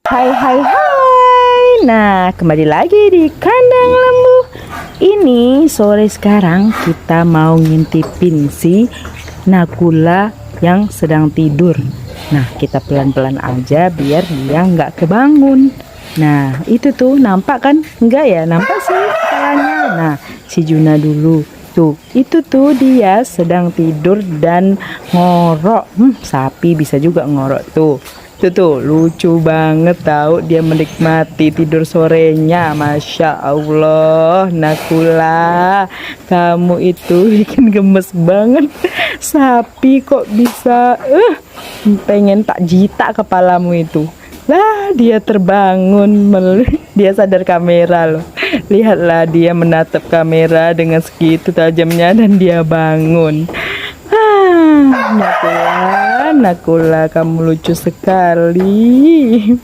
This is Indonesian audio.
Hai hai hai. Nah, kembali lagi di kandang lembu. Ini sore sekarang kita mau ngintipin si Nakula yang sedang tidur. Nah, kita pelan-pelan aja biar dia nggak kebangun. Nah, itu tuh nampak kan? Enggak ya, nampak sih kepalanya. Nah, si Juna dulu. Tuh, itu tuh dia sedang tidur dan ngorok. Sapi bisa juga ngorok tuh. Tuh, lucu banget tahu dia menikmati tidur sorenya. Masya Allah, Nakula, kamu itu bikin gemes banget. Sapi kok bisa, pengen tak jita kepalamu itu. Lah, dia terbangun, dia sadar kamera loh. Lihatlah dia menatap kamera dengan segitu tajamnya dan dia bangun. Nakula, Nakula, kamu lucu sekali.